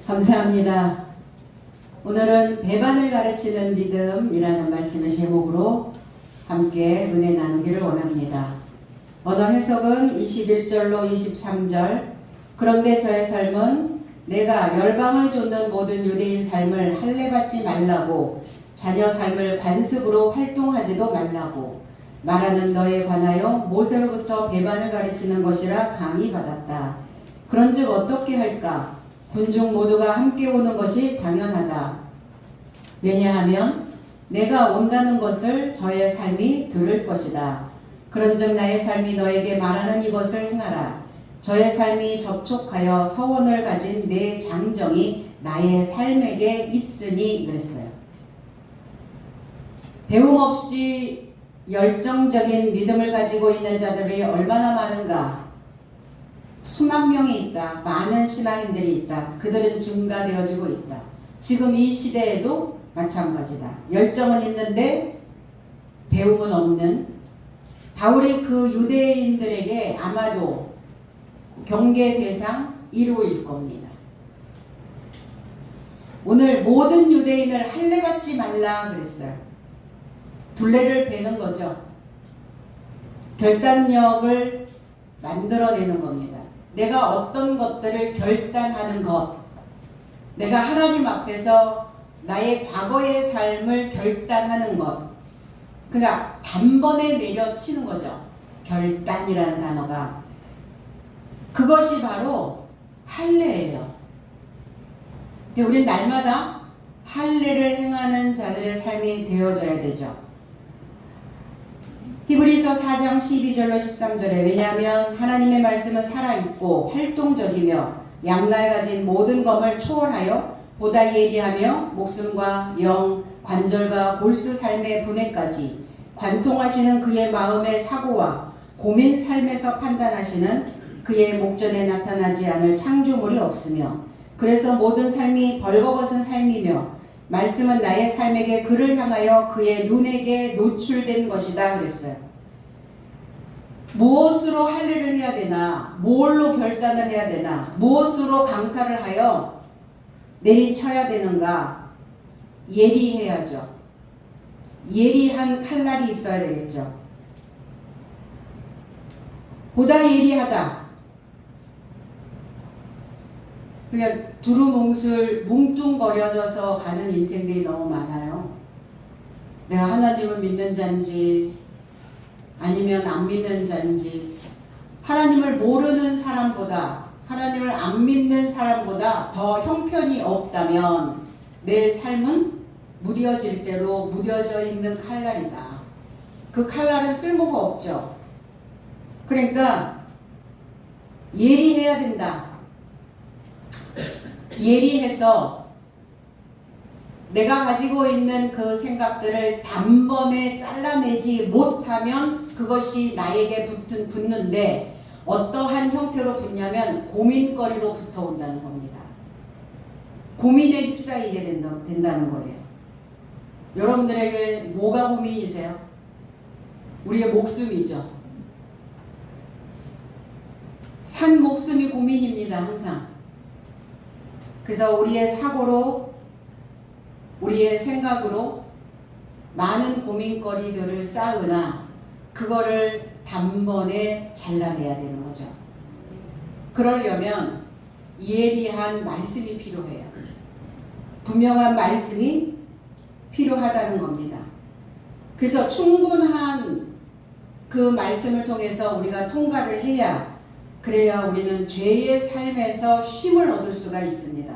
감사합니다. 오늘은 배반을 가르치는 믿음이라는 말씀의 제목으로 함께 은혜 나누기를 원합니다. 언어 해석은 21절로 23절. 그런데 저의 삶은 내가 열방을 좇는 모든 유대인 삶을 할례받지 말라고 자녀 삶을 관습으로 활동하지도 말라고 말하는 너에 관하여 모세로부터 배반을 가르치는 것이라 강의받았다. 그런즉 어떻게 할까? 군중 모두가 함께 오는 것이 당연하다. 왜냐하면 내가 온다는 것을 저의 삶이 들을 것이다. 그런즉 나의 삶이 너에게 말하는 이것을 행하라. 저의 삶이 접촉하여 서원을 가진 내 장정이 나의 삶에게 있으니 그랬어요. 배움 없이 열정적인 믿음을 가지고 있는 자들이 얼마나 많은가. 수만 명이 있다. 많은 신앙인들이 있다. 그들은 증가되어지고 있다. 지금 이 시대에도 마찬가지다. 열정은 있는데 배움은 없는 바울의 그 유대인들에게 아마도 경계 대상 1호일 겁니다. 오늘 모든 유대인을 할례받지 말라 그랬어요. 둘레를 베는 거죠. 결단력을 만들어내는 겁니다. 내가 어떤 것들을 결단하는 것, 내가 하나님 앞에서 나의 과거의 삶을 결단하는 것, 그러니까 단번에 내려치는 거죠. 결단이라는 단어가. 그것이 바로 할례예요. 근데 우리는 날마다 할례를 행하는 자들의 삶이 되어져야 되죠. 히브리서 4장 12절로 13절에 왜냐하면 하나님의 말씀은 살아있고 활동적이며 양날 가진 모든 검을 초월하여 보다 예리하며 목숨과 영, 관절과 골수 삶의 분해까지 관통하시는 그의 마음의 사고와 고민 삶에서 판단하시는 그의 목전에 나타나지 않을 창조물이 없으며 그래서 모든 삶이 벌거벗은 삶이며 말씀은 나의 삶에게 그를 향하여 그의 눈에게 노출된 것이다 그랬어요. 무엇으로 할례를 해야 되나? 뭘로 결단을 해야 되나? 무엇으로 강탈을 하여 내리쳐야 되는가? 예리해야죠. 예리한 칼날이 있어야 되겠죠. 보다 예리하다. 그냥 두루뭉술 뭉뚱거려져서 가는 인생들이 너무 많아요. 내가 하나님을 믿는 자인지 아니면 안 믿는 자인지 하나님을 모르는 사람보다 하나님을 안 믿는 사람보다 더 형편이 없다면 내 삶은 무뎌질 대로 무뎌져 있는 칼날이다. 그 칼날은 쓸모가 없죠. 그러니까 예리해야 된다. 예리해서 내가 가지고 있는 그 생각들을 단번에 잘라내지 못하면 그것이 나에게 붙는데 어떠한 형태로 붙냐면 고민거리로 붙어온다는 겁니다. 고민에 휩싸이게 된다는 거예요. 여러분들에게 뭐가 고민이세요? 우리의 목숨이죠. 산 목숨이 고민입니다. 항상. 그래서 우리의 사고로 우리의 생각으로 많은 고민거리들을 쌓으나 그거를 단번에 잘라내야 되는 거죠. 그러려면 예리한 말씀이 필요해요. 분명한 말씀이 필요하다는 겁니다. 그래서 충분한 그 말씀을 통해서 우리가 통과를 해야 그래야 우리는 죄의 삶에서 쉼을 얻을 수가 있습니다.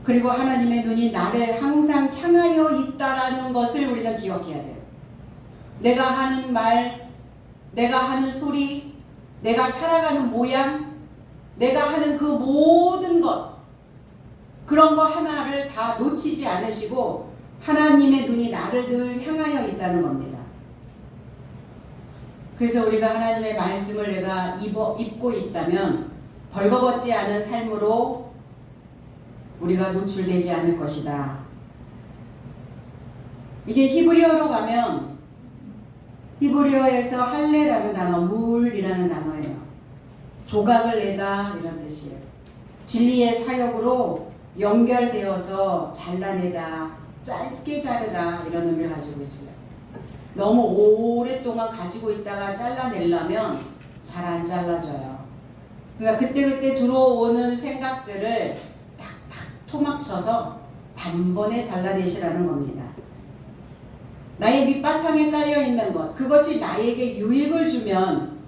그리고 하나님의 눈이 나를 항상 향하여 있다라는 것을 우리는 기억해야 돼요. 내가 하는 말, 내가 하는 소리, 내가 살아가는 모양, 내가 하는 그 모든 것, 그런 거 하나를 다 놓치지 않으시고 하나님의 눈이 나를 늘 향하여 있다는 겁니다. 그래서 우리가 하나님의 말씀을 내가 입고 있다면 벌거벗지 않은 삶으로 우리가 노출되지 않을 것이다. 이게 히브리어로 가면 히브리어에서 할례라는 단어, 물이라는 단어예요. 조각을 내다 이런 뜻이에요. 진리의 사역으로 연결되어서 잘라내다, 짧게 자르다 이런 의미를 가지고 있어요. 너무 오랫동안 가지고 있다가 잘라내려면 잘 안 잘라져요. 그러니까 그때그때 들어오는 생각들을 탁탁 토막쳐서 단번에 잘라내시라는 겁니다. 나의 밑바탕에 깔려있는 것, 그것이 나에게 유익을 주면,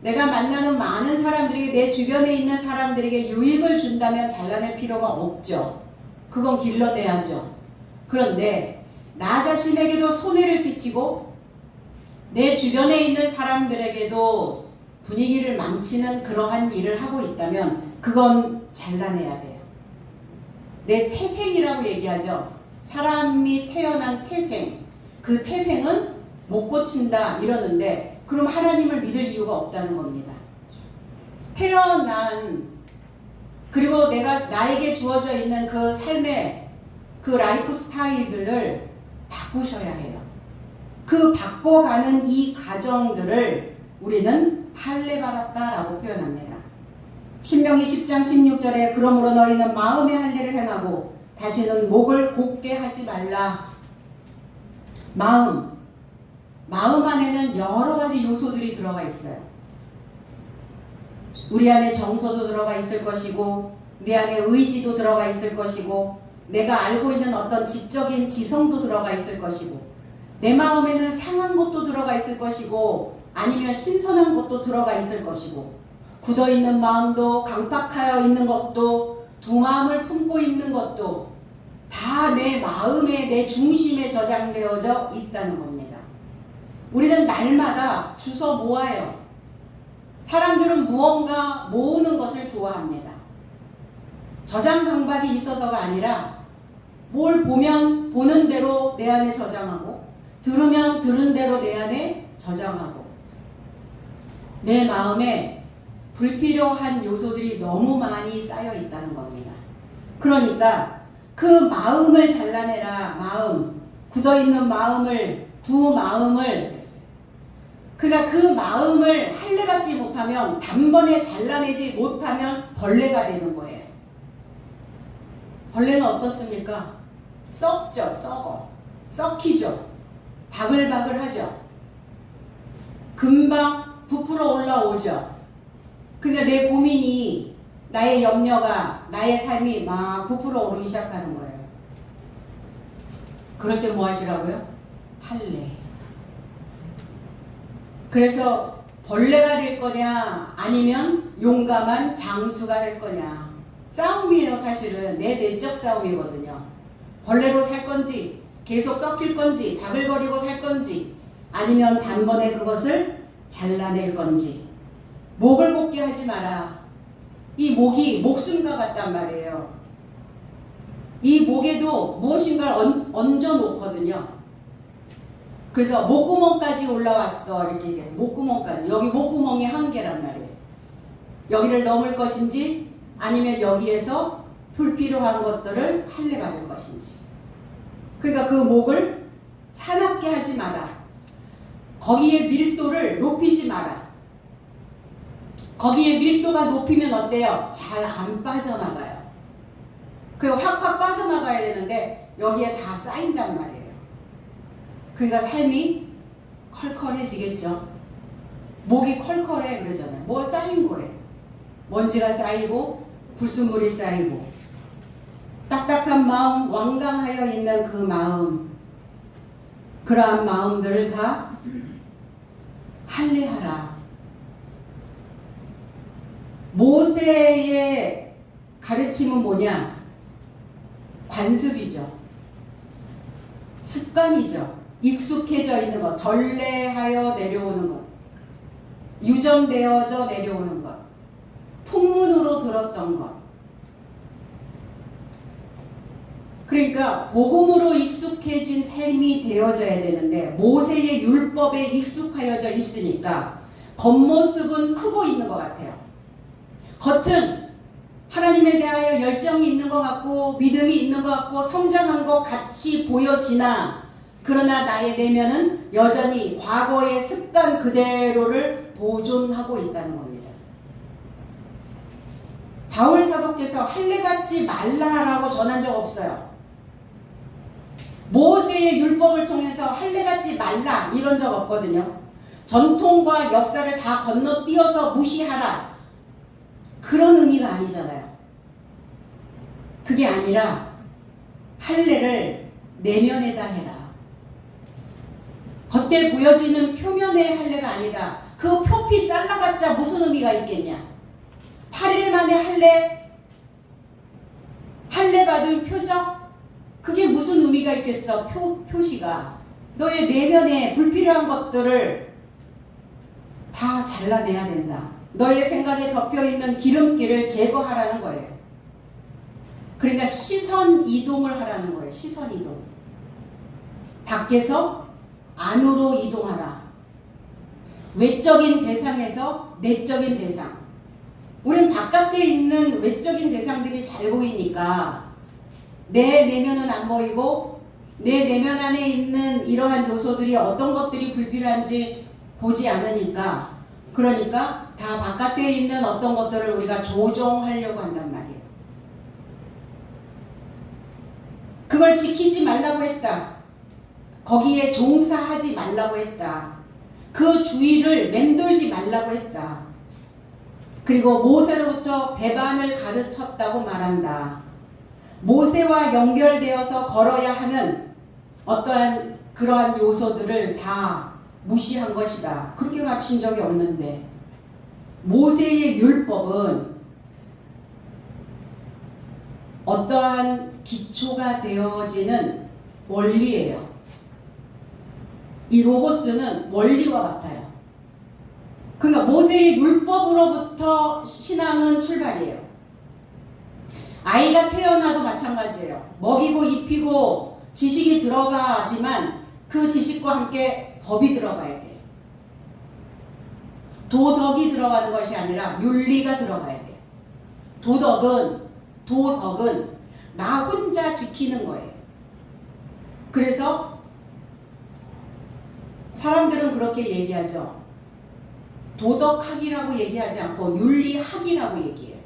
내가 만나는 많은 사람들에게, 내 주변에 있는 사람들에게 유익을 준다면 잘라낼 필요가 없죠. 그건 길러내야죠. 그런데 나 자신에게도 손해를 끼치고 내 주변에 있는 사람들에게도 분위기를 망치는 그러한 일을 하고 있다면 그건 잘라내야 돼요. 내 태생이라고 얘기하죠. 사람이 태어난 태생, 그 태생은 못 고친다 이러는데, 그럼 하나님을 믿을 이유가 없다는 겁니다. 태어난, 그리고 내가 나에게 주어져 있는 그 삶의 그 라이프 스타일을 바꾸셔야 해요. 그 바꿔가는 이 과정들을 우리는 할례 받았다라고 표현합니다. 신명기 10장 16절에 그러므로 너희는 마음의 할례를 행하고 다시는 목을 곧게 하지 말라. 마음 안에는 여러 가지 요소들이 들어가 있어요. 우리 안에 정서도 들어가 있을 것이고, 내 안에 의지도 들어가 있을 것이고, 내가 알고 있는 어떤 지적인 지성도 들어가 있을 것이고, 내 마음에는 상한 것도 들어가 있을 것이고, 아니면 신선한 것도 들어가 있을 것이고, 굳어있는 마음도, 강팍하여 있는 것도, 두 마음을 품고 있는 것도 다 내 마음에, 내 중심에 저장되어져 있다는 겁니다. 우리는 날마다 주워 모아요. 사람들은 무언가 모으는 것을 좋아합니다. 저장 강박이 있어서가 아니라 뭘 보면 보는 대로 내 안에 저장하고, 들으면 들은 대로 내 안에 저장하고, 내 마음에 불필요한 요소들이 너무 많이 쌓여 있다는 겁니다. 그러니까 그 마음을 잘라내라. 마음, 굳어있는 마음을, 두 마음을 했어요. 그러니까 그 마음을 할례받지 못하면, 단번에 잘라내지 못하면 벌레가 되는 거예요. 벌레는 어떻습니까? 썩죠. 썩어. 썩히죠. 바글바글하죠. 금방 부풀어 올라오죠. 그러니까 내 고민이, 나의 염려가, 나의 삶이 막 부풀어 오르기 시작하는 거예요. 그럴 때 뭐 하시라고요? 할례. 그래서 벌레가 될 거냐, 아니면 용감한 장수가 될 거냐. 싸움이에요. 사실은 내 내적 싸움이거든요. 벌레로 살 건지, 계속 썩힐 건지, 바글거리고 살 건지, 아니면 단번에 그것을 잘라낼 건지. 목을 곧게 하지 마라. 이 목이 목숨과 같단 말이에요. 이 목에도 무엇인가를 얹어 놓거든요. 그래서 목구멍까지 올라왔어. 이렇게 얘기해요. 목구멍까지. 여기 목구멍이 한계란 말이에요. 여기를 넘을 것인지, 아니면 여기에서 불필요한 것들을 할례받을 것인지. 그러니까 그 목을 사납게 하지 마라. 거기에 밀도를 높이지 마라. 거기에 밀도가 높이면 어때요? 잘 안 빠져나가요. 그리고 확확 빠져나가야 되는데 여기에 다 쌓인단 말이에요. 그러니까 삶이 컬컬해지겠죠. 목이 컬컬해 그러잖아요. 뭐가 쌓인 거예요. 먼지가 쌓이고 불순물이 쌓이고, 딱딱한 마음, 완강하여 있는 그 마음, 그러한 마음들을 다 할례하라. 모세의 가르침은 뭐냐? 관습이죠. 습관이죠. 익숙해져 있는 것, 전래하여 내려오는 것, 유전되어져 내려오는 것, 풍문으로 들었던 것. 그러니까 복음으로 익숙해진 삶이 되어져야 되는데, 모세의 율법에 익숙하여져 있으니까 겉모습은 크고 있는 것 같아요. 겉은 하나님에 대하여 열정이 있는 것 같고, 믿음이 있는 것 같고, 성장한 것 같이 보여지나, 그러나 나의 내면은 여전히 과거의 습관 그대로를 보존하고 있다는 겁니다. 바울 사도께서 할례 받지 말라라고 전한 적 없어요. 모세의 율법을 통해서 할례 받지 말라 이런 적 없거든요. 전통과 역사를 다 건너뛰어서 무시하라 그런 의미가 아니잖아요. 그게 아니라 할례를 내면에다 해라. 겉에 보여지는 표면의 할례가 아니다. 그 표피 잘라봤자 무슨 의미가 있겠냐. 8일 만에 할례 받은 표적? 그게 무슨 의미가 있겠어. 표시가. 너의 내면에 불필요한 것들을 다 잘라내야 된다. 너의 생각에 덮여있는 기름기를 제거하라는 거예요. 그러니까 시선 이동을 하라는 거예요. 시선 이동. 밖에서 안으로 이동하라. 외적인 대상에서 내적인 대상. 우린 바깥에 있는 외적인 대상들이 잘 보이니까 내 내면은 안 보이고 내 내면 안에 있는 이러한 요소들이 어떤 것들이 불필요한지 보지 않으니까, 그러니까 다 바깥에 있는 어떤 것들을 우리가 조정하려고 한단 말이에요. 그걸 지키지 말라고 했다. 거기에 종사하지 말라고 했다. 그 주의를 맴돌지 말라고 했다. 그리고 모세로부터 배반을 가르쳤다고 말한다. 모세와 연결되어서 걸어야 하는 어떠한 그러한 요소들을 다 무시한 것이다. 그렇게 가르친 적이 없는데, 모세의 율법은 어떠한 기초가 되어지는 원리예요. 이 로고스는 원리와 같아요. 그러니까 모세의 율법으로부터 신앙은 출발이에요. 아이가 태어나도 마찬가지예요. 먹이고 입히고 지식이 들어가지만 그 지식과 함께 법이 들어가야 돼요. 도덕이 들어가는 것이 아니라 윤리가 들어가야 돼요. 도덕은 나 혼자 지키는 거예요. 그래서 사람들은 그렇게 얘기하죠. 도덕학이라고 얘기하지 않고 윤리학이라고 얘기해요.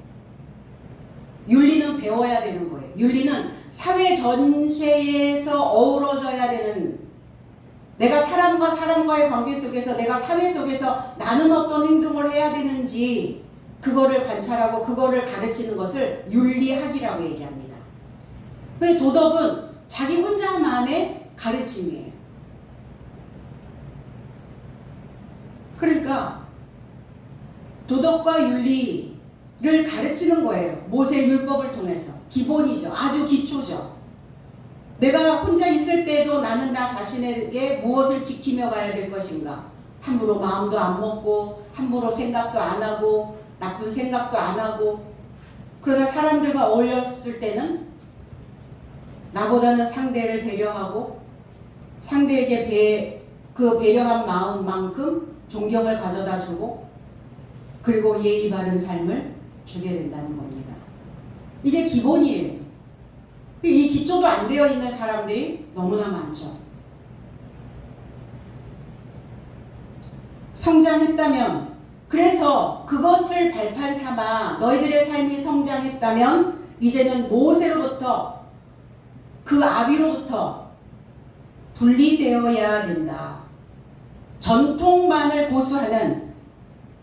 윤리는 배워야 되는 거예요. 윤리는 사회 전체에서 어우러져야 되는, 내가 사람과 사람과의 관계 속에서, 내가 사회 속에서 나는 어떤 행동을 해야 되는지 그거를 관찰하고 그거를 가르치는 것을 윤리학이라고 얘기합니다. 그 도덕은 자기 혼자만의 가르침이에요. 그러니까 도덕과 윤리를 가르치는 거예요. 모세 율법을 통해서. 기본이죠. 아주 기초죠. 내가 혼자 있을 때도 나는 나 자신에게 무엇을 지키며 가야 될 것인가. 함부로 마음도 안 먹고 함부로 생각도 안 하고 나쁜 생각도 안 하고, 그러나 사람들과 어울렸을 때는 나보다는 상대를 배려하고 상대에게 그 배려한 마음만큼 존경을 가져다 주고, 그리고 예의 바른 삶을 주게 된다는 겁니다. 이게 기본이에요. 이 기초도 안 되어 있는 사람들이 너무나 많죠. 성장했다면, 그래서 그것을 발판 삼아 너희들의 삶이 성장했다면 이제는 모세로부터, 그 아비로부터 분리되어야 된다. 전통만을 고수하는,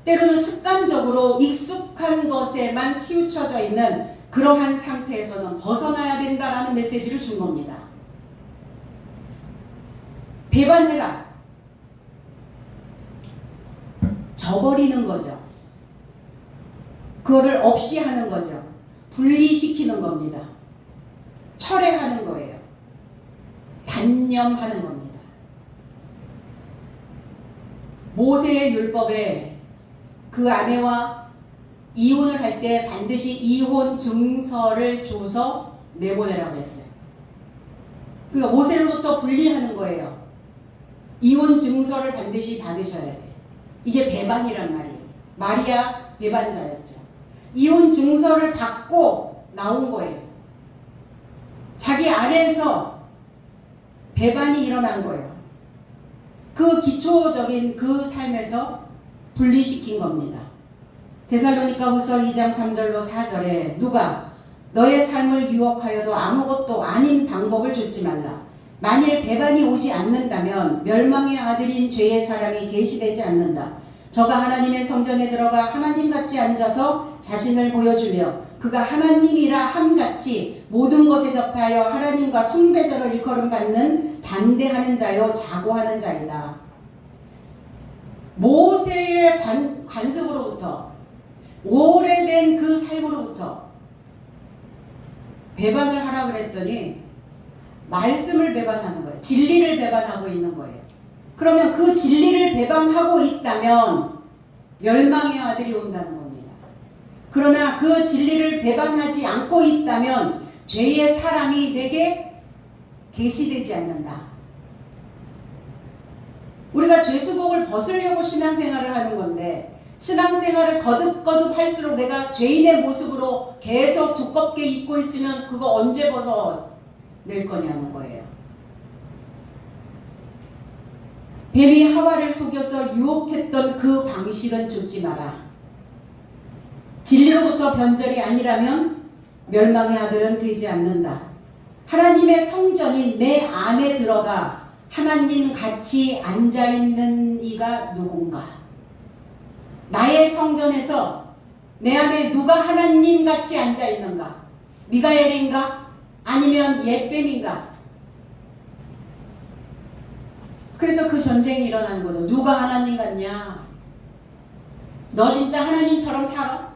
때로는 습관적으로 익숙한 것에만 치우쳐져 있는 그러한 상태에서는 벗어나야 된다라는 메시지를 준 겁니다. 배반해라. 저버리는 거죠. 그거를 없이 하는 거죠. 분리시키는 겁니다. 철회하는 거예요. 단념하는 겁니다. 모세의 율법에 그 아내와 이혼을 할 때 반드시 이혼 증서를 줘서 내보내라고 했어요. 그러니까 모세로부터 분리하는 거예요. 이혼 증서를 반드시 받으셔야 돼요. 이게 배반이란 말이에요. 마리아 배반자였죠. 이혼 증서를 받고 나온 거예요. 자기 안에서 배반이 일어난 거예요. 그 기초적인 그 삶에서 분리시킨 겁니다. 데살로니가 후서 2장 3절로 4절에 누가 너의 삶을 유혹하여도 아무것도 아닌 방법을 좇지 말라. 만일 배반이 오지 않는다면 멸망의 아들인 죄의 사람이 계시되지 않는다. 저가 하나님의 성전에 들어가 하나님같이 앉아서 자신을 보여주며 그가 하나님이라 함같이 모든 것에 접하여 하나님과 숭배자로 일컬음받는 반대하는 자요 자고하는 자이다. 모세의 관습으로부터 오래된 그 삶으로부터 배반을 하라 그랬더니 말씀을 배반하는 거예요. 진리를 배반하고 있는 거예요. 그러면 그 진리를 배반하고 있다면 멸망의 아들이 온다는 겁니다. 그러나 그 진리를 배반하지 않고 있다면 죄의 사람이 내게 계시되지 않는다. 우리가 죄수복을 벗으려고 신앙생활을 하는 건데 신앙생활을 거듭거듭 할수록 내가 죄인의 모습으로 계속 두껍게 입고 있으면 그거 언제 벗어낼 거냐는 거예요. 뱀이 하와를 속여서 유혹했던 그 방식은 좇지 마라. 진리로부터 변절이 아니라면 멸망의 아들은 되지 않는다. 하나님의 성전인 내 안에 들어가 하나님 같이 앉아있는 이가 누군가? 나의 성전에서 내 안에 누가 하나님 같이 앉아있는가? 미가엘인가? 아니면 옛뱀인가? 그래서 그 전쟁이 일어나는 거죠. 누가 하나님 같냐? 너 진짜 하나님처럼 살아?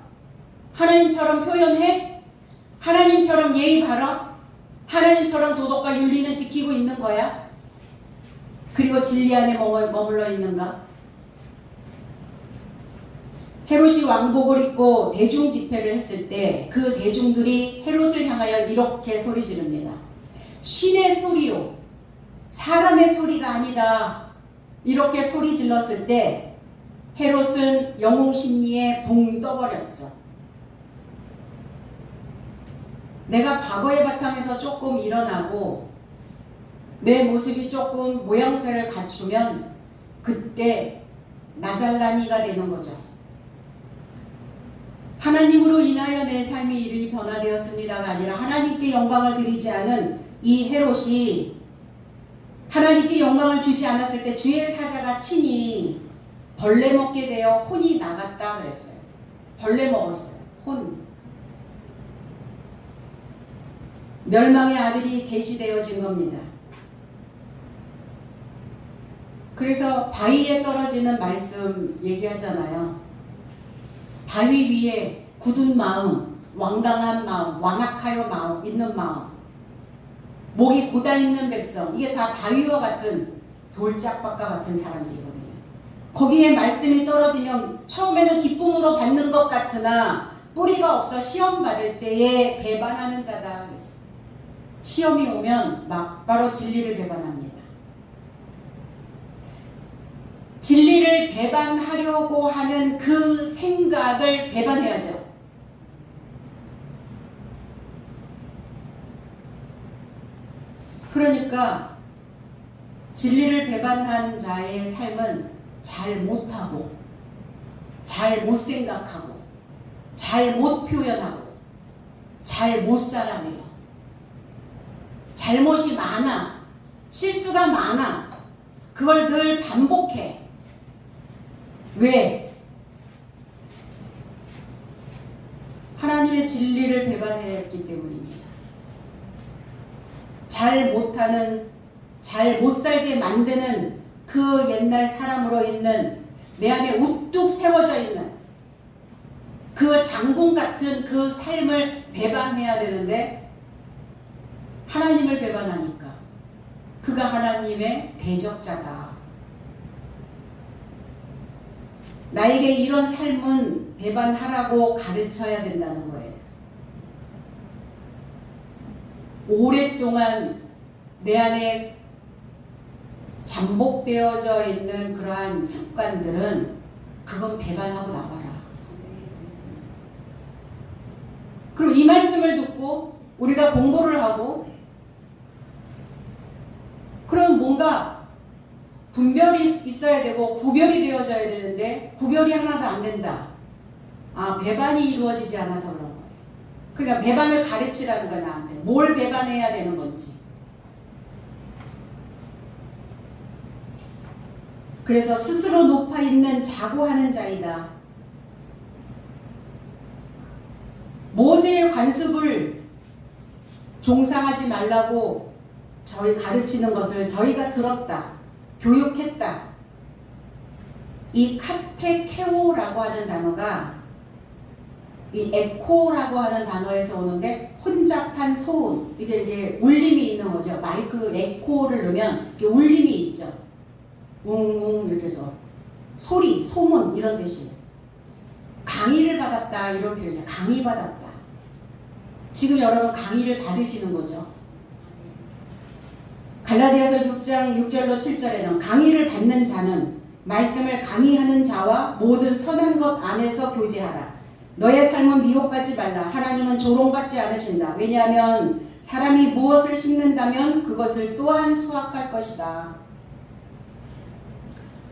하나님처럼 표현해? 하나님처럼 예의 바라? 하나님처럼 도덕과 윤리는 지키고 있는 거야? 그리고 진리 안에 머물러 있는가? 헤롯이 왕복을 입고 대중 집회를 했을 때 그 대중들이 헤롯을 향하여 이렇게 소리 지릅니다. 신의 소리요, 사람의 소리가 아니다. 이렇게 소리 질렀을 때 헤롯은 영웅심리에 붕 떠버렸죠. 내가 과거의 바탕에서 조금 일어나고 내 모습이 조금 모양새를 갖추면 그때 나잘나니가 되는 거죠. 하나님으로 인하여 내 삶이 이르이 변화되었습니다가 아니라 하나님께 영광을 드리지 않은 이 헤롯이 하나님께 영광을 주지 않았을 때 주의 사자가 친히 벌레 먹게 되어 혼이 나갔다 그랬어요. 벌레 먹었어요. 혼. 멸망의 아들이 계시되어진 겁니다. 그래서 바위에 떨어지는 말씀 얘기하잖아요. 바위 위에 굳은 마음, 완강한 마음, 완악하여 있는 마음, 목이 곧아있는 백성, 이게 다 바위와 같은 돌짝밭과 같은 사람들이거든요. 거기에 말씀이 떨어지면 처음에는 기쁨으로 받는 것 같으나 뿌리가 없어 시험 받을 때에 배반하는 자다 그랬어요. 시험이 오면 바로 진리를 배반합니다. 진리를 배반하려고 하는 그 생각을 배반해야죠. 그러니까 진리를 배반한 자의 삶은 잘 못하고, 잘 못 생각하고, 잘 못 표현하고, 잘 못 살아내요. 잘못이 많아. 실수가 많아. 그걸 늘 반복해. 왜? 하나님의 진리를 배반했기 때문입니다. 잘 못하는, 잘 못 살게 만드는 그 옛날 사람으로 있는 내 안에 우뚝 세워져 있는 그 장군 같은 그 삶을 배반해야 되는데 하나님을 배반하니까 그가 하나님의 대적자다. 나에게 이런 삶은 배반하라고 가르쳐야 된다는 거예요. 오랫동안 내 안에 잠복되어져 있는 그러한 습관들은 그건 배반하고 나가라. 그리고 이 말씀을 듣고 우리가 공부를 하고 그럼 뭔가 분별이 있어야 되고 구별이 되어져야 되는데 구별이 하나도 안 된다. 배반이 이루어지지 않아서 그런 거예요. 그러니까 배반을 가르치라는 건 안 돼. 뭘 배반해야 되는 건지. 그래서 스스로 높아 있는 자고하는 자이다. 모세의 관습을 종상하지 말라고 저희 가르치는 것을 저희가 들었다. 교육했다. 이 카테케오라고 하는 단어가 이 에코라고 하는 단어에서 오는데 혼잡한 소음, 이게 울림이 있는 거죠. 마이크 에코를 넣으면 이렇게 울림이 있죠. 웅웅 이렇게 해서 소리, 소문 이런 뜻이에요. 강의를 받았다 이런 표현이에요. 강의 받았다. 지금 여러분 강의를 받으시는 거죠. 갈라디아서 6장 6절로 7절에는 강의를 받는 자는 말씀을 강의하는 자와 모든 선한 것 안에서 교제하라. 너의 삶은 미혹받지 말라. 하나님은 조롱받지 않으신다. 왜냐하면 사람이 무엇을 심는다면 그것을 또한 수확할 것이다.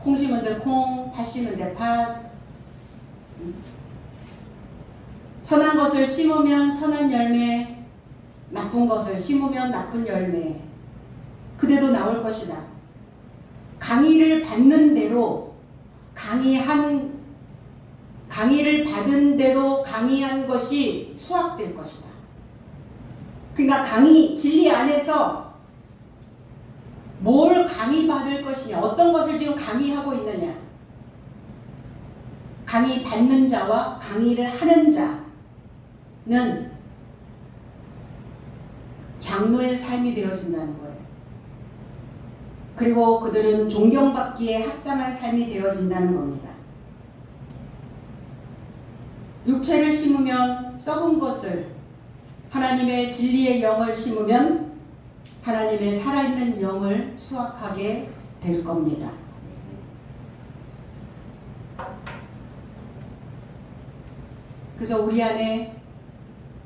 콩 심은 데 콩, 팥 심은 데 팥. 선한 것을 심으면 선한 열매, 나쁜 것을 심으면 나쁜 열매. 그대로 나올 것이다. 강의를 받는 대로 강의를 받은 대로 강의한 것이 수확될 것이다. 그러니까 진리 안에서 뭘 강의받을 것이냐, 어떤 것을 지금 강의하고 있느냐. 강의 받는 자와 강의를 하는 자는 장로의 삶이 되어진다는 거예요. 그리고 그들은 존경받기에 합당한 삶이 되어진다는 겁니다. 육체를 심으면 썩은 것을, 하나님의 진리의 영을 심으면 하나님의 살아있는 영을 수확하게 될 겁니다. 그래서 우리 안에,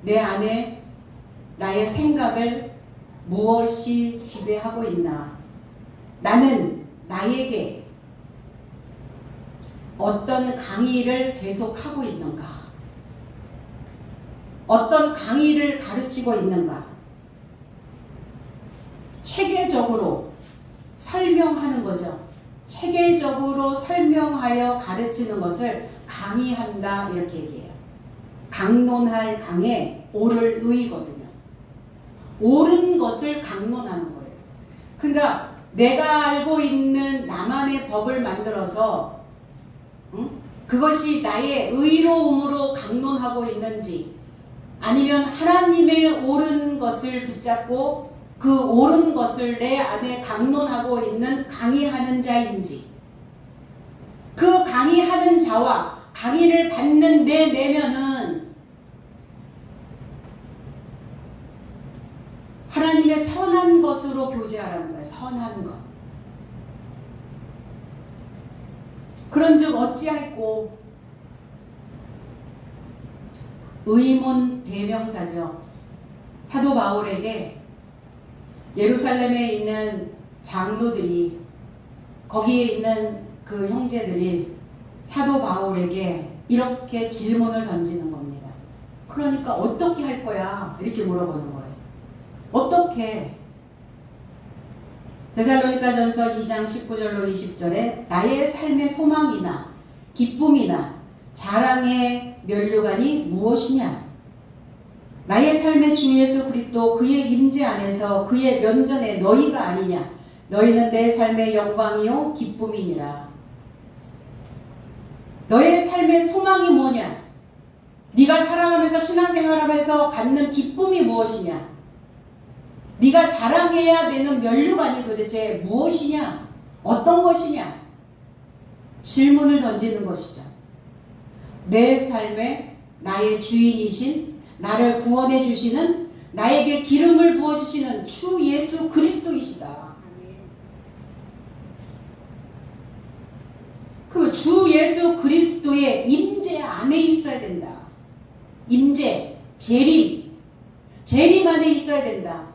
내 안에 나의 생각을 무엇이 지배하고 있나? 나는 나에게 어떤 강의를 계속하고 있는가? 어떤 강의를 가르치고 있는가? 체계적으로 설명하는 거죠. 체계적으로 설명하여 가르치는 것을 강의한다 이렇게 얘기해요. 강론할 강에 옳을 의거든요. 옳은 것을 강론하는 거예요. 그러니까 내가 알고 있는 나만의 법을 만들어서 그것이 나의 의로움으로 강론하고 있는지, 아니면 하나님의 옳은 것을 붙잡고 그 옳은 것을 내 안에 강론하고 있는 강의하는 자인지, 그 강의하는 자와 강의를 받는 내 내면은 하나님의 선한 것으로 교제하라는 거예요. 선한 것. 그런즉 어찌할꼬? 의문 대명사죠. 사도 바울에게 예루살렘에 있는 장로들이, 거기에 있는 그 형제들이 사도 바울에게 이렇게 질문을 던지는 겁니다. 그러니까 어떻게 할 거야? 이렇게 물어보는 거예요. 어떻게? 데살로니가전서 2장 19절로 20절에 나의 삶의 소망이나 기쁨이나 자랑의 면류관이 무엇이냐? 나의 삶의 주 예수 그리스도 그의 임재 안에서 그의 면전에 너희가 아니냐? 너희는 내 삶의 영광이요 기쁨이니라. 너의 삶의 소망이 뭐냐? 네가 살아가면서 신앙생활하면서 갖는 기쁨이 무엇이냐? 네가 자랑해야 되는 면류관이 도대체 무엇이냐? 어떤 것이냐? 질문을 던지는 것이죠. 내 삶에 나의 주인이신, 나를 구원해 주시는, 나에게 기름을 부어주시는 주 예수 그리스도이시다. 그럼 주 예수 그리스도의 임재 안에 있어야 된다. 임재, 재림 안에 있어야 된다.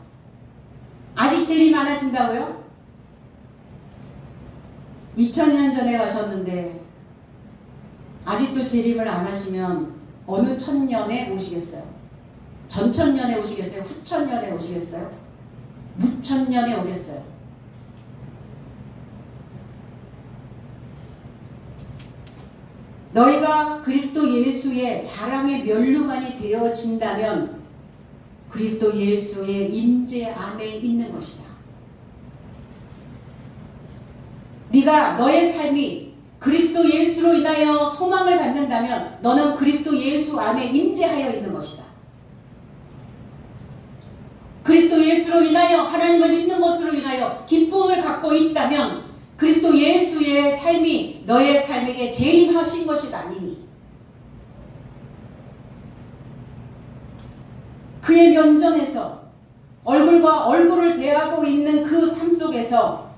아직 재림 안 하신다고요? 2000년 전에 가셨는데 아직도 재림을 안 하시면 어느 천년에 오시겠어요? 전천년에 오시겠어요? 후천년에 오시겠어요? 무천년에 오겠어요? 너희가 그리스도 예수의 자랑의 면류관이 되어진다면 그리스도 예수의 임재 안에 있는 것이다. 네가 너의 삶이 그리스도 예수로 인하여 소망을 갖는다면 너는 그리스도 예수 안에 임재하여 있는 것이다. 그리스도 예수로 인하여 하나님을 믿는 것으로 인하여 기쁨을 갖고 있다면 그리스도 예수의 삶이 너의 삶에게 재림하신 것이 아니니 그의 면전에서 얼굴과 얼굴을 대하고 있는 그 삶 속에서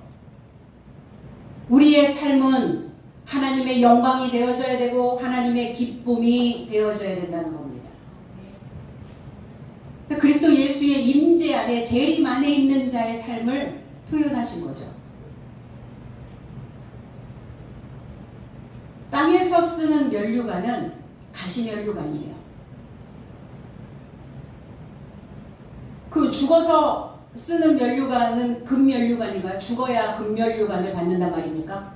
우리의 삶은 하나님의 영광이 되어져야 되고 하나님의 기쁨이 되어져야 된다는 겁니다. 그리스도 예수의 임재 안에 재림 안에 있는 자의 삶을 표현하신 거죠. 땅에서 쓰는 면류관은 가시면류관이에요. 그 죽어서 쓰는 면류관은 금면류관인가요? 죽어야 금면류관을 받는단 말입니까?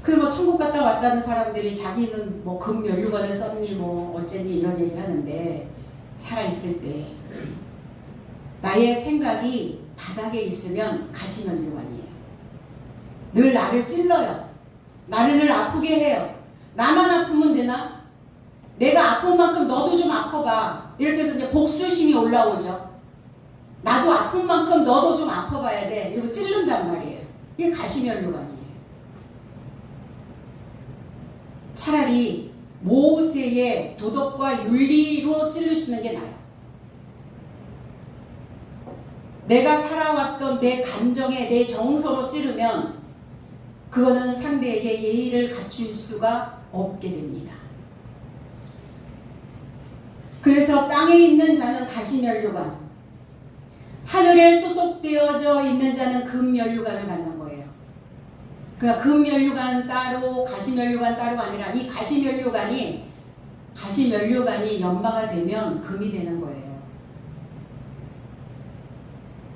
그래서 뭐 천국 갔다 왔다는 사람들이 자기는 뭐 금면류관을 썼니 뭐 어쨌니 이런 얘기를 하는데 살아있을 때 나의 생각이 바닥에 있으면 가시면류관이에요. 늘 나를 찔러요. 나를 늘 아프게 해요. 나만 아프면 되나? 내가 아픈 만큼 너도 좀 아파봐. 이렇게 해서 이제 복수심이 올라오죠. 나도 아픈 만큼 너도 좀 아파봐야 돼. 이러고 찌른단 말이에요. 이게 가시면류관이에요. 차라리 모세의 도덕과 윤리로 찌르시는 게 나아요. 내가 살아왔던 내 감정에 내 정서로 찌르면 그거는 상대에게 예의를 갖출 수가 없게 됩니다. 그래서 땅에 있는 자는 가시면류관, 하늘에 소속되어져 있는 자는 금면류관을 갖는 거예요. 그러니까 금면류관 따로 가시면류관 따로가 아니라 이 가시면류관이 연마가 되면 금이 되는 거예요.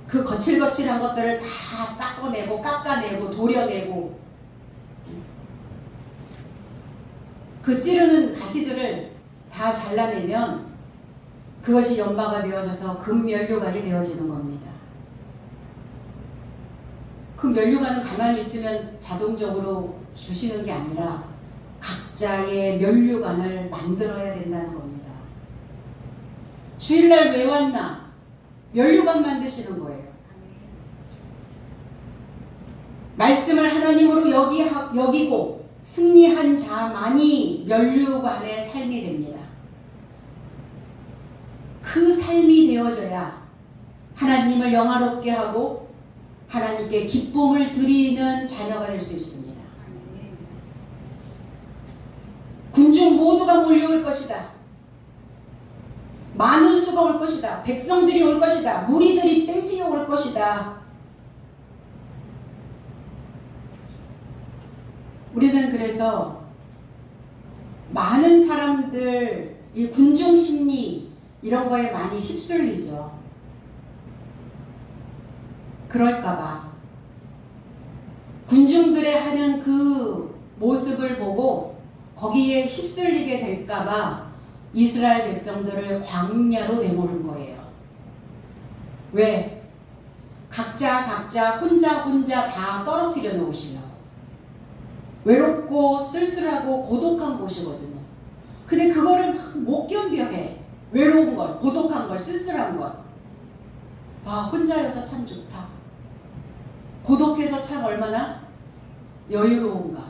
그 거칠거칠한 것들을 다 닦아내고 깎아내고 도려내고 그 찌르는 가시들을 다 잘라내면 그것이 연마가 되어져서 금면류관이 되어지는 겁니다. 그 면류관은 가만히 있으면 자동적으로 주시는 게 아니라 각자의 면류관을 만들어야 된다는 겁니다. 주일날 왜 왔나? 면류관 만드시는 거예요. 말씀을 하나님으로 여기고 승리한 자만이 면류관의 삶이 됩니다. 그 삶이 되어져야 하나님을 영화롭게 하고 하나님께 기쁨을 드리는 자녀가 될 수 있습니다. 군중 모두가 몰려올 것이다. 많은 수가 올 것이다. 백성들이 올 것이다. 무리들이 떼지어 올 것이다. 우리는 그래서 많은 사람들 이 군중 심리 이런 거에 많이 휩쓸리죠. 그럴까봐 군중들의 하는 그 모습을 보고 거기에 휩쓸리게 될까봐 이스라엘 백성들을 광야로 내모는 거예요. 왜? 각자 혼자 다 떨어뜨려 놓으시려고. 외롭고 쓸쓸하고 고독한 곳이거든요. 근데 그거를 막 못 견뎌해. 외로운 걸, 고독한 걸, 쓸쓸한 걸. 아, 혼자여서 참 좋다. 고독해서 참 얼마나 여유로운가.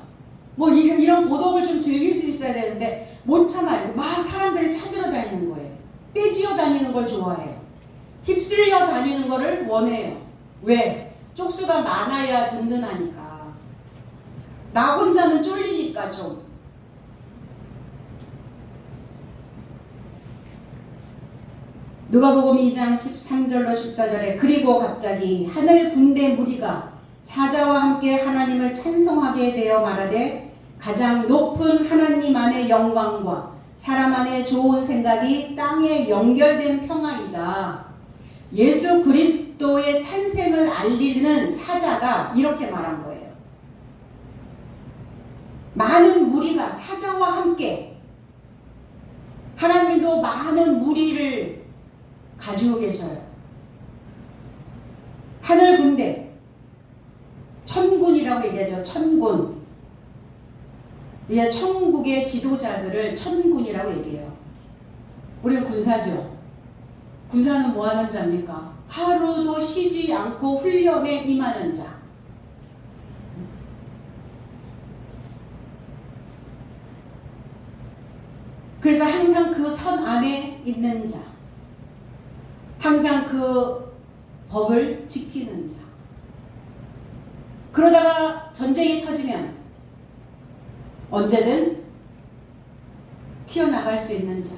뭐 이런 고독을 좀 즐길 수 있어야 되는데 못 참아요. 막 사람들을 찾으러 다니는 거예요. 떼지어 다니는 걸 좋아해요. 휩쓸려 다니는 거를 원해요. 왜? 쪽수가 많아야 든든하니까. 나 혼자는 쫄리니까 좀. 누가복음 2장 13절로 14절에 그리고 갑자기 하늘 군대 무리가 사자와 함께 하나님을 찬송하게 되어 말하되 가장 높은 하나님 안의 영광과 사람 안의 좋은 생각이 땅에 연결된 평화이다. 예수 그리스도의 탄생을 알리는 사자가 이렇게 말한 거예요. 많은 무리가 사자와 함께, 하나님도 많은 무리를 가지고 계셔요. 하늘 군대, 천군이라고 얘기하죠. 천군. 이 천국의 지도자들을 천군이라고 얘기해요. 우리는 군사죠. 군사는 뭐 하는 자입니까? 하루도 쉬지 않고 훈련에 임하는 자. 그래서 항상 그 선 안에 있는 자. 항상 그 법을 지키는 자. 그러다가 전쟁이 터지면 언제든 튀어나갈 수 있는 자.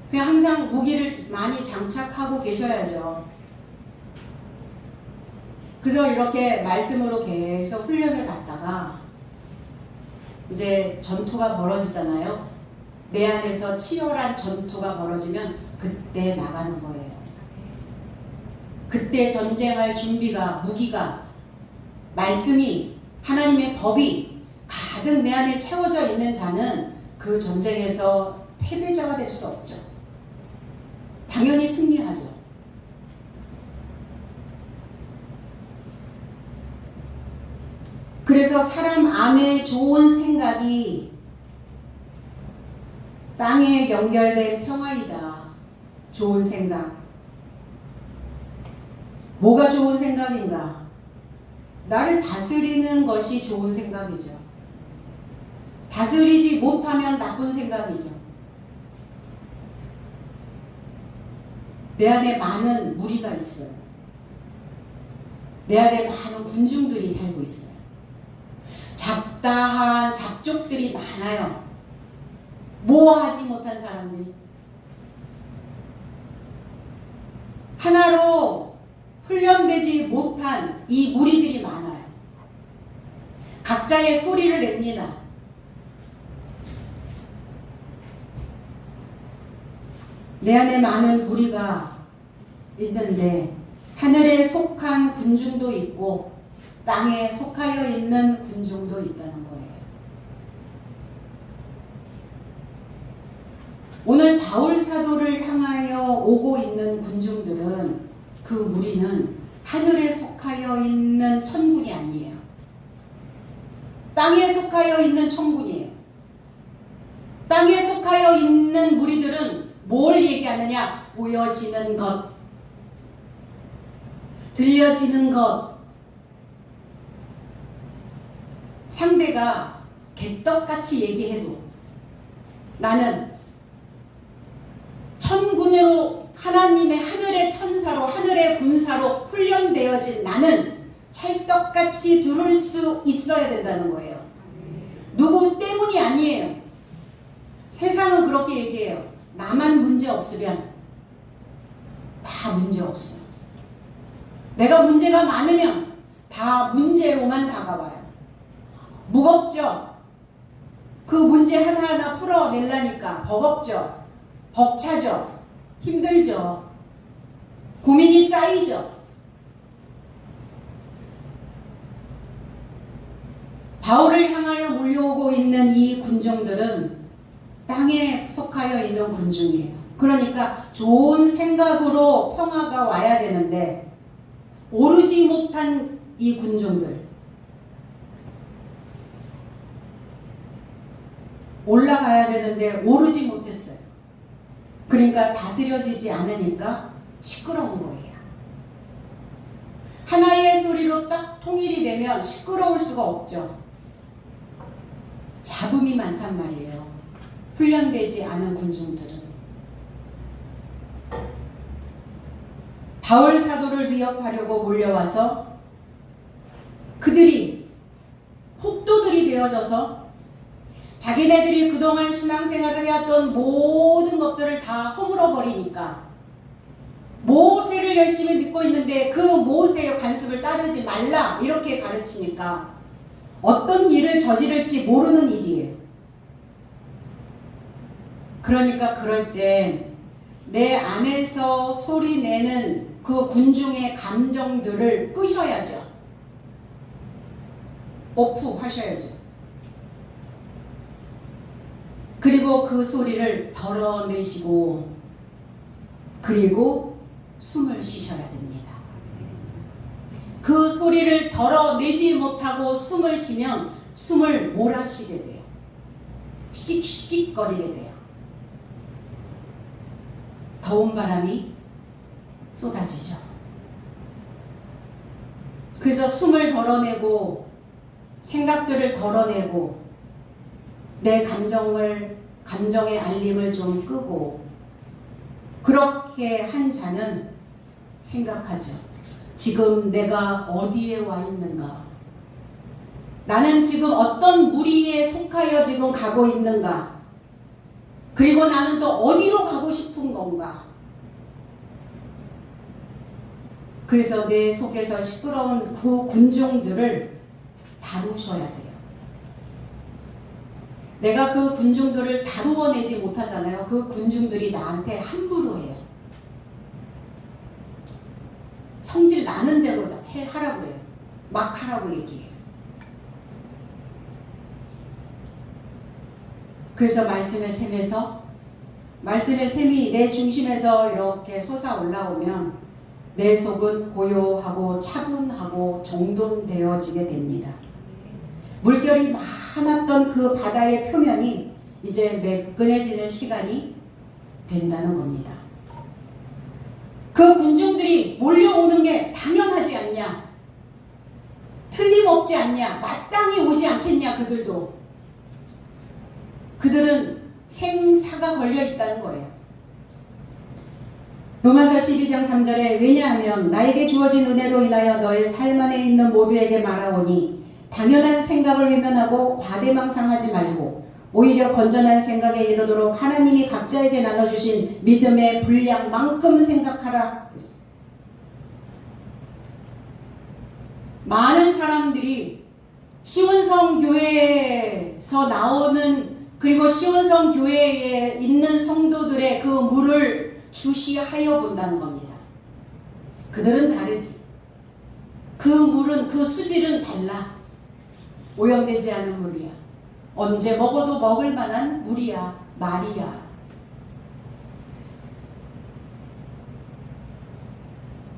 그냥 항상 무기를 많이 장착하고 계셔야죠. 그래서 이렇게 말씀으로 계속 훈련을 받다가 이제 전투가 벌어지잖아요. 내 안에서 치열한 전투가 벌어지면 그때 나가는 거예요. 그때 전쟁할 준비가, 무기가, 말씀이, 하나님의 법이 가득 내 안에 채워져 있는 자는 그 전쟁에서 패배자가 될 수 없죠. 당연히 승리하죠. 그래서 사람 안에 좋은 생각이 땅에 연결된 평화이다. 좋은 생각. 뭐가 좋은 생각인가? 나를 다스리는 것이 좋은 생각이죠. 다스리지 못하면 나쁜 생각이죠. 내 안에 많은 무리가 있어요. 내 안에 많은 군중들이 살고 있어요. 잡다한 잡족들이 많아요. 모아하지 못한 사람들이. 하나로 훈련되지 못한 이 무리들이 많아요. 각자의 소리를 냅니다. 내 안에 많은 무리가 있는데 하늘에 속한 군중도 있고 땅에 속하여 있는 군중도 있다는 거예요. 오늘 바울 사도를 향하여 오고 있는 군중들은, 그 무리는 하늘에 속하여 있는 천군이 아니에요. 땅에 속하여 있는 천군이에요. 땅에 속하여 있는 무리들은 뭘 얘기하느냐? 보여지는 것, 들려지는 것. 상대가 개떡같이 얘기해도 나는 천군으로, 하나님의 하늘의 천사로, 하늘의 군사로 훈련되어진 나는 찰떡같이 들을 수 있어야 된다는 거예요. 누구 때문이 아니에요. 세상은 그렇게 얘기해요. 나만 문제 없으면 다 문제 없어. 내가 문제가 많으면 다 문제로만 다가와요. 무겁죠? 그 문제 하나하나 풀어내려니까 버겁죠? 벅차죠? 힘들죠? 고민이 쌓이죠? 바울을 향하여 몰려오고 있는 이 군중들은 땅에 속하여 있는 군중이에요. 그러니까 좋은 생각으로 평화가 와야 되는데 오르지 못한 이 군중들, 올라가야 되는데 오르지 못했어요. 그러니까 다스려지지 않으니까 시끄러운 거예요. 하나의 소리로 딱 통일이 되면 시끄러울 수가 없죠. 잡음이 많단 말이에요. 훈련되지 않은 군중들은. 바울 사도를 위협하려고 몰려와서 그들이 폭도들이 되어져서 자기네들이 그동안 신앙생활을 해왔던 모든 것들을 다 허물어버리니까, 모세를 열심히 믿고 있는데 그 모세의 관습을 따르지 말라 이렇게 가르치니까 어떤 일을 저지를지 모르는 일이에요. 그러니까 그럴 때 내 안에서 소리내는 그 군중의 감정들을 끄셔야죠. 오프하셔야죠. 그리고 그 소리를 덜어내시고 그리고 숨을 쉬셔야 됩니다. 그 소리를 덜어내지 못하고 숨을 쉬면 숨을 몰아쉬게 돼요. 씩씩거리게 돼요. 더운 바람이 쏟아지죠. 그래서 숨을 덜어내고 생각들을 덜어내고 내 감정의 알림을 좀 끄고 그렇게 한 자는 생각하죠. 지금 내가 어디에 와 있는가? 나는 지금 어떤 무리에 속하여 지금 가고 있는가? 그리고 나는 또 어디로 가고 싶은 건가? 그래서 내 속에서 시끄러운 그 군중들을 다루셔야 돼요. 내가 그 군중들을 다루어내지 못하잖아요. 그 군중들이 나한테 함부로 해요. 성질 나는 대로 하라고 해요. 막 하라고 얘기해요. 그래서 말씀의 샘이 내 중심에서 이렇게 솟아 올라오면 내 속은 고요하고 차분하고 정돈되어지게 됩니다. 물결이 많았던 그 바다의 표면이 이제 매끈해지는 시간이 된다는 겁니다. 그 군중들이 몰려오는 게 당연하지 않냐? 틀림없지 않냐? 마땅히 오지 않겠냐? 그들은 생사가 걸려 있다는 거예요. 로마서 12장 3절에 왜냐하면 나에게 주어진 은혜로 인하여 너의 삶 안에 있는 모두에게 말하오니 당연한 생각을 외면하고 과대망상하지 말고 오히려 건전한 생각에 이르도록 하나님이 각자에게 나눠주신 믿음의 분량만큼 생각하라. 많은 사람들이 시온성 교회에서 나오는 그리고 시온성 교회에 있는 성도들의 그 물을 주시하여 본다는 겁니다. 그들은 다르지. 그 물은 그 수질은 달라. 오염되지 않은 물이야. 언제 먹어도 먹을 만한 물이야. 말이야.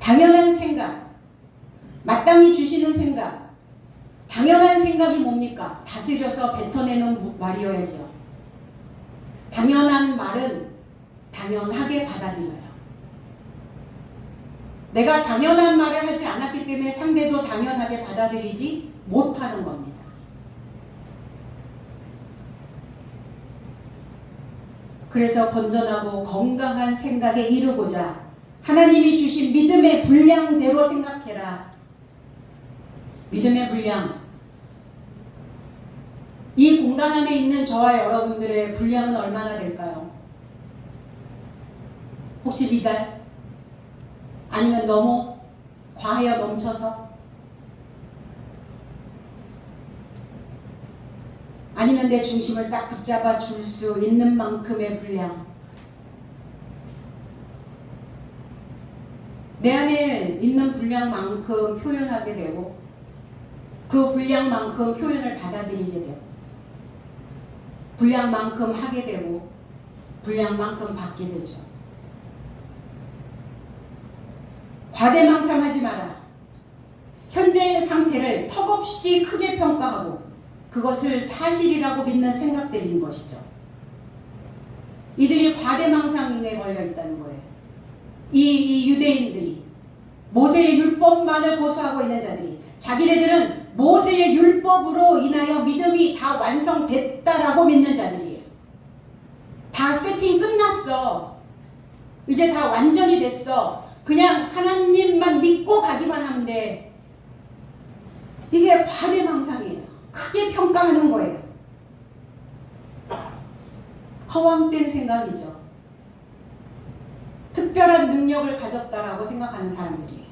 당연한 생각, 마땅히 주시는 생각. 당연한 생각이 뭡니까? 다스려서 뱉어내는 말이어야죠. 당연한 말은 당연하게 받아들여요. 내가 당연한 말을 하지 않았기 때문에 상대도 당연하게 받아들이지 못하는 겁니다. 그래서 건전하고 건강한 생각에 이르고자 하나님이 주신 믿음의 분량대로 생각해라. 믿음의 분량. 이 공간 안에 있는 저와 여러분들의 분량은 얼마나 될까요? 혹시 미달? 아니면 너무 과하여 넘쳐서? 아니면 내 중심을 딱 붙잡아 줄 수 있는 만큼의 분량. 내 안에 있는 분량만큼 표현하게 되고 그 분량만큼 표현을 받아들이게 되고 분량만큼 하게 되고 분량만큼 받게 되죠. 과대망상하지 마라. 현재의 상태를 턱없이 크게 평가하고 그것을 사실이라고 믿는 생각들인 것이죠. 이들이 과대망상에 걸려 있다는 거예요. 이 유대인들이 모세의 율법만을 고수하고 있는 자들이 자기네들은 모세의 율법으로 인하여 믿음이 다 완성됐다라고 믿는 자들이에요. 다 세팅 끝났어. 이제 다 완전히 됐어. 그냥 하나님만 믿고 가기만 하면 돼. 이게 과대망상이에요. 크게 평가하는 거예요. 허황된 생각이죠. 특별한 능력을 가졌다라고 생각하는 사람들이에요.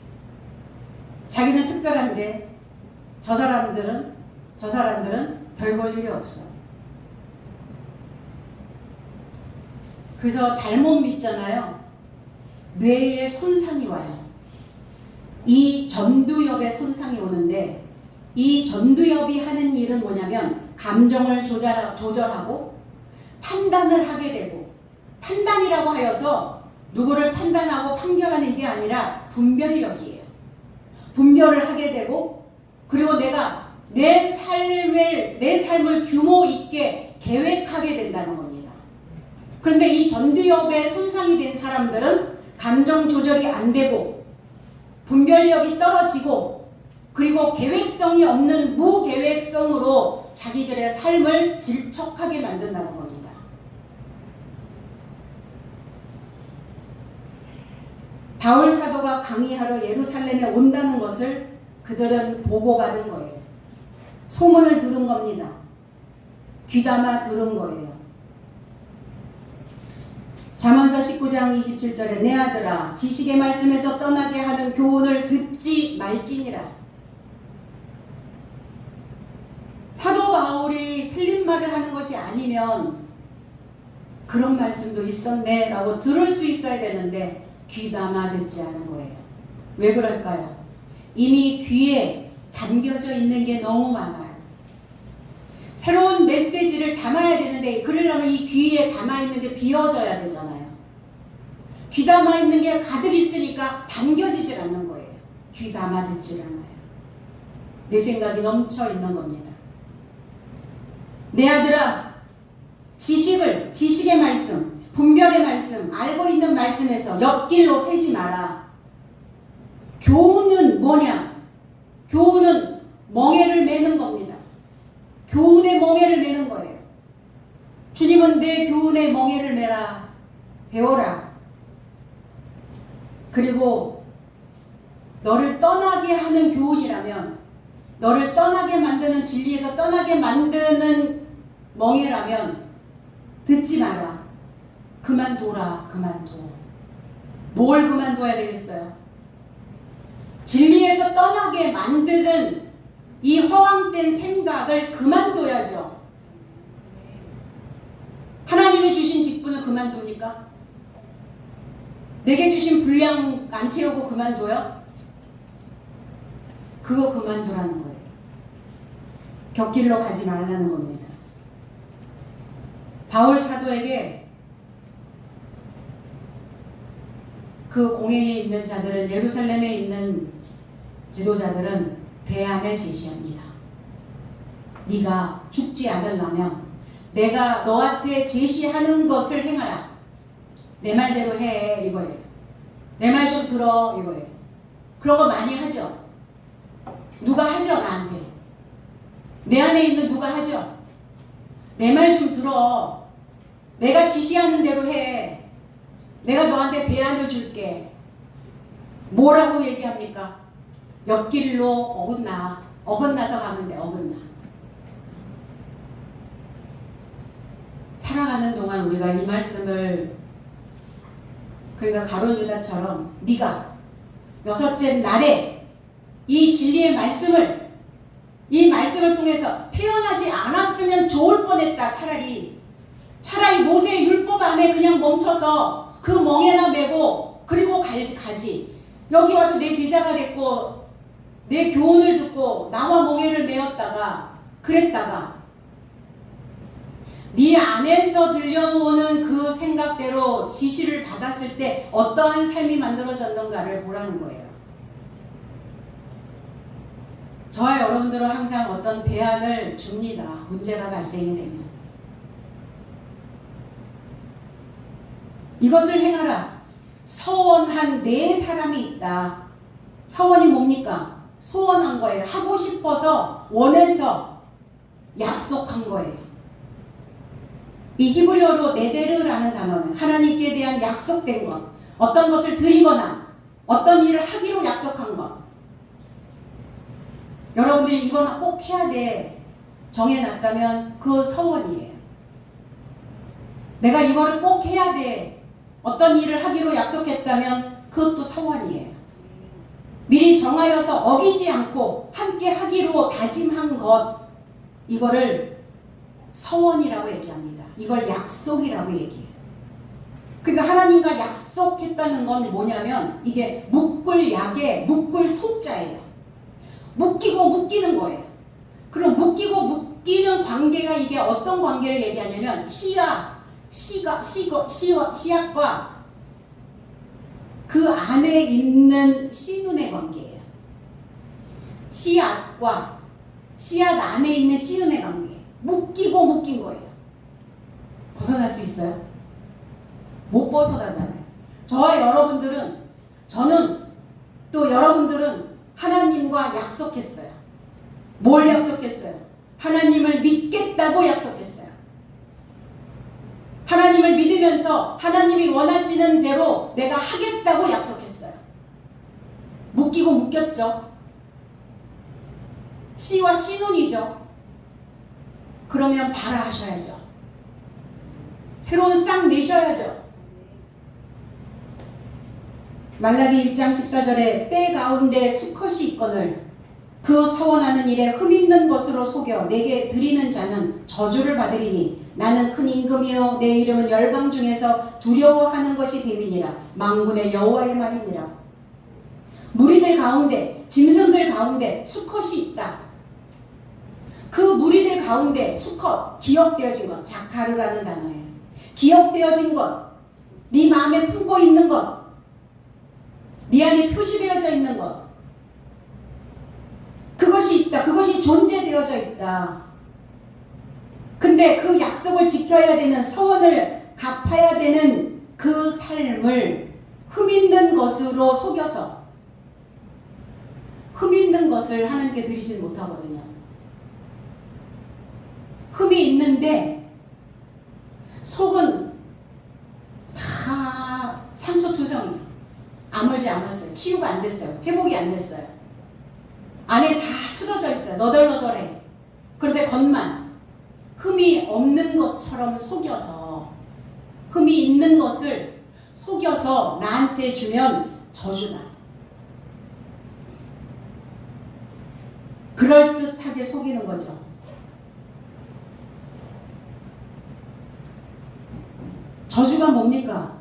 자기는 특별한데 저 사람들은 저 사람들은 별 볼 일이 없어. 그래서 잘못 믿잖아요. 뇌에 손상이 와요. 이 전두엽에 손상이 오는데, 이 전두엽이 하는 일은 뭐냐면 감정을 조절하고 판단을 하게 되고, 판단이라고 하여서 누구를 판단하고 판결하는 게 아니라 분별력이에요. 분별을 하게 되고, 그리고 내가 내 삶을 규모 있게 계획하게 된다는 겁니다. 그런데 이 전두엽에 손상이 된 사람들은 감정 조절이 안 되고 분별력이 떨어지고, 그리고 계획성이 없는 무계획성으로 자기들의 삶을 질척하게 만든다는 겁니다. 바울 사도가 강의하러 예루살렘에 온다는 것을 그들은 보고받은 거예요. 소문을 들은 겁니다. 귀담아 들은 거예요. 잠언서 19장 27절에 내 아들아 지식의 말씀에서 떠나게 하는 교훈을 듣지 말지니라. 사도 바울이 틀린 말을 하는 것이 아니면 그런 말씀도 있었네 라고 들을 수 있어야 되는데 귀담아 듣지 않은 거예요. 왜 그럴까요? 이미 귀에 담겨져 있는 게 너무 많아요. 새로운 메시지를 담아야 되는데 그러려면 이 귀에 담아있는 게 비워져야 되잖아요. 귀 담아있는 게 가득 있으니까 담겨지질 않는 거예요. 귀 담아 듣질 않아요. 내 생각이 넘쳐 있는 겁니다. 내 아들아 지식의 말씀, 분별의 말씀, 알고 있는 말씀에서 옆길로 새지 마라. 교훈은 뭐냐? 교훈은 멍에를 매는 겁니다. 교훈의 멍에를 매는 거예요. 주님은 내 교훈의 멍에를 매라. 배워라. 그리고 너를 떠나게 하는 교훈이라면, 너를 떠나게 만드는 진리에서 떠나게 만드는 멍에라면 듣지 마라. 그만둬라. 그만둬. 뭘 그만둬야 되겠어요? 진리에서 떠나게 만드는 이 허황된 생각을 그만둬야죠. 하나님이 주신 직분을 그만둡니까? 내게 주신 분량 안 채우고 그만둬요? 그거 그만두라는 거예요. 곁길로 가지 말라는 겁니다. 바울 사도에게 그 공회에 있는 자들은, 예루살렘에 있는 지도자들은 대안을 제시합니다. 네가 죽지 않으려면 내가 너한테 제시하는 것을 행하라. 내 말대로 해 이거예요. 내 말 좀 들어 이거예요. 그런 거 많이 하죠. 누가 하죠? 나한테. 내 안에 있는 누가 하죠? 내 말 좀 들어. 내가 지시하는 대로 해. 내가 너한테 대안을 줄게. 뭐라고 얘기합니까? 옆길로 어긋나서 가면 돼. 어긋나. 살아가는 동안 우리가 이 말씀을, 그러니까 가룟 유다처럼 네가 여섯째 날에 이 진리의 말씀을, 이 말씀을 통해서 태어나지 않았으면 좋을 뻔했다. 차라리 모세의 율법 안에 그냥 멈춰서 그 멍에나 메고 그리고 가지. 여기 와서 내 제자가 됐고 내 교훈을 듣고 나와 멍에를 메었다가 그랬다가 네 안에서 들려오는 그 생각대로 지시를 받았을 때 어떠한 삶이 만들어졌는가를 보라는 거예요. 저와 여러분들은 항상 어떤 대안을 줍니다. 문제가 발생이 되면. 이것을 행하라. 서원한 네 사람이 있다. 서원이 뭡니까? 소원한 거예요. 하고 싶어서, 원해서 약속한 거예요. 이 히브리어로 네데르라는 단어는 하나님께 대한 약속된 것, 어떤 것을 드리거나 어떤 일을 하기로 약속한 것. 여러분들이 이건 꼭 해야 돼 정해놨다면 그 서원이에요. 내가 이거를 꼭 해야 돼 어떤 일을 하기로 약속했다면 그것도 서원이에요. 미리 정하여서 어기지 않고 함께 하기로 다짐한 것, 이거를 서원이라고 얘기합니다. 이걸 약속이라고 얘기해요. 그러니까 하나님과 약속했다는 건 뭐냐면 이게 묶을 약에 묶을 속자예요. 묶이고 묶이는 거예요. 그럼 묶이고 묶이는 관계가 이게 어떤 관계를 얘기하냐면 씨앗과 그 안에 있는 씨눈의 관계예요. 씨앗과 씨앗 안에 있는 씨눈의 관계. 묶이고 묶인 거예요. 벗어날 수 있어요? 못 벗어나잖아요. 저와 여러분들은, 저는 또 여러분들은 하나님과 약속했어요. 뭘 약속했어요? 하나님을 믿겠다고 약속했어요. 하나님을 믿으면서 하나님이 원하시는 대로 내가 하겠다고 약속했어요. 묶이고 묶였죠. 씨와 씨눈이죠. 그러면 발아하셔야죠. 새로운 싹 내셔야죠. 말라기 1장 14절에 때 가운데 수컷이 있거늘 그 서원하는 일에 흠있는 것으로 속여 내게 드리는 자는 저주를 받으리니 나는 큰 임금이요 내 이름은 열방 중에서 두려워하는 것이 됨이니라. 만군의 여호와의 말이니라. 무리들 가운데 짐승들 가운데 수컷이 있다. 그 무리들 가운데 수컷, 기억되어진 것, 자카르라는 단어예요. 기억되어진 것, 네 마음에 품고 있는 것, 네 안에 표시되어져 있는 것, 그것이 있다. 그것이 존재되어져 있다. 근데 그 약속을 지켜야 되는, 서원을 갚아야 되는 그 삶을 흠있는 것으로 속여서 흠있는 것을 하나님께 드리지 못하거든요. 흠이 있는데 속은 다 상처투성이, 아물지 않았어요. 치유가 안 됐어요. 회복이 안 됐어요. 안에 다 틀어져 있어요. 너덜너덜해. 그런데 겉만 흠이 없는 것처럼 속여서, 흠이 있는 것을 속여서 나한테 주면 저주다. 그럴듯하게 속이는 거죠. 저주가 뭡니까?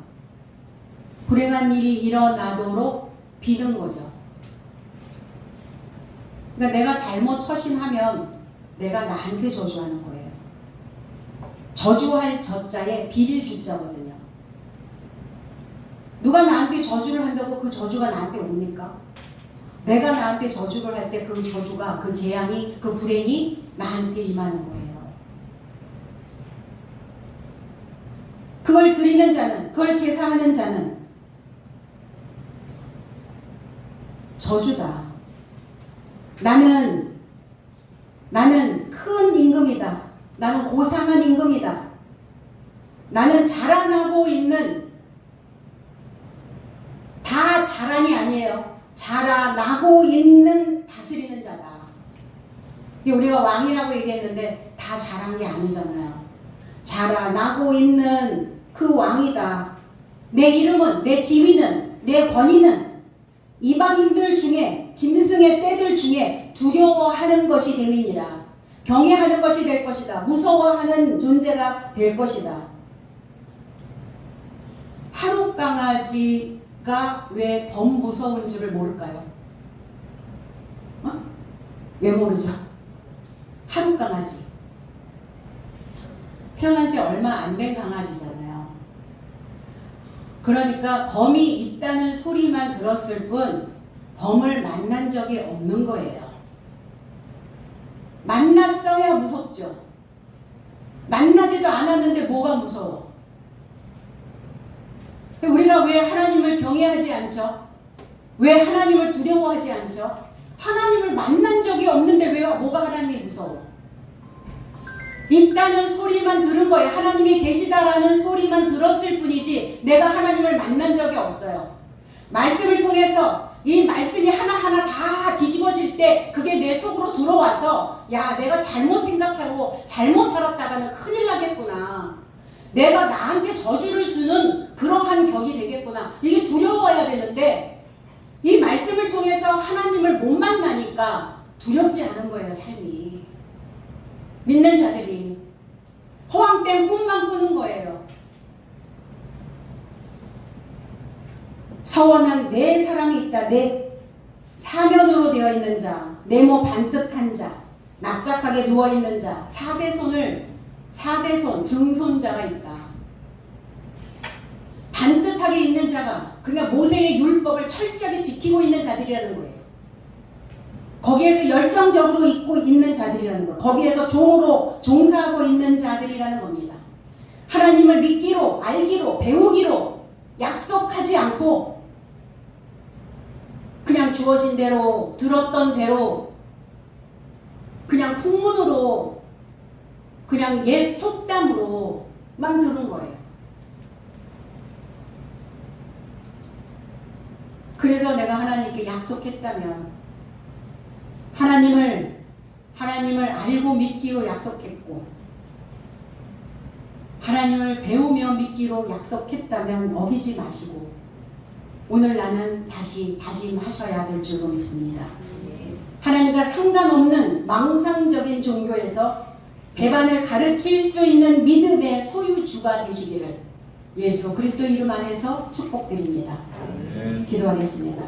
불행한 일이 일어나도록 비는 거죠. 그러니까 내가 잘못 처신하면 내가 나한테 저주하는 거예요. 저주할 저자에 빌 주자거든요. 누가 나한테 저주를 한다고 그 저주가 나한테 옵니까? 내가 나한테 저주를 할 때 그 저주가, 그 재앙이, 그 불행이 나한테 임하는 거예요. 그걸 드리는 자는, 그걸 제사하는 자는 저주다. 나는 큰 임금이다. 나는 고상한 임금이다. 나는 자라나고 있는, 다 자란이 아니에요. 자라나고 있는 다스리는 자다. 우리가 왕이라고 얘기했는데 다 자란 게 아니잖아요. 자라나고 있는 그 왕이다. 내 이름은, 내 지위는, 내 권위는 이방인들 중에, 짐승의 떼들 중에 두려워하는 것이 됨이니라. 경외하는 것이 될 것이다. 무서워하는 존재가 될 것이다. 하루 강아지가 왜 범 무서운 줄을 모를까요? 왜 모르죠? 하루 강아지. 태어난 지 얼마 안 된 강아지잖아요. 그러니까 범이 있다는 소리만 들었을 뿐 범을 만난 적이 없는 거예요. 만났어야 무섭죠. 만나지도 않았는데 뭐가 무서워? 우리가 왜 하나님을 경외하지 않죠? 왜 하나님을 두려워하지 않죠? 하나님을 만난 적이 없는데 왜 뭐가 하나님이 무서워? 있다는 소리만 들은 거예요. 하나님이 계시다라는 소리만 들었을 뿐이지 내가 하나님을 만난 적이 없어요. 말씀을 통해서 이 말씀이 하나하나 다 뒤집어질 때 그게 내 속으로 들어와서 야, 내가 잘못 생각하고 잘못 살았다가는 큰일 나겠구나. 내가 나한테 저주를 주는 그러한 격이 되겠구나. 이게 두려워야 되는데 이 말씀을 통해서 하나님을 못 만나니까 두렵지 않은 거예요, 삶이. 믿는 자들이 허황된 꿈만 꾸는 거예요. 서원한 네 사람이 있다. 네 사면으로 되어 있는 자, 네모 반듯한 자, 납작하게 누워있는 자, 사대손, 증손자가 있다. 반듯하게 있는 자가 그러니까 모세의 율법을 철저하게 지키고 있는 자들이라는 거예요. 거기에서 열정적으로 있고 있는 자들이라는 거예요. 거기에서 종으로 종사하고 있는 자들이라는 겁니다. 하나님을 믿기로, 알기로, 배우기로 약속하지 않고 그냥 주어진 대로, 들었던 대로, 그냥 풍문으로, 그냥 옛 속담으로만 들은 거예요. 그래서 내가 하나님께 약속했다면 하나님을 알고 믿기로 약속했고 하나님을 배우며 믿기로 약속했다면 어기지 마시고 오늘 나는 다시 다짐하셔야 될 줄로 믿습니다. 하나님과 상관없는 망상적인 종교에서 배반을 가르칠 수 있는 믿음의 소유주가 되시기를 예수 그리스도 이름 안에서 축복드립니다. 기도하겠습니다.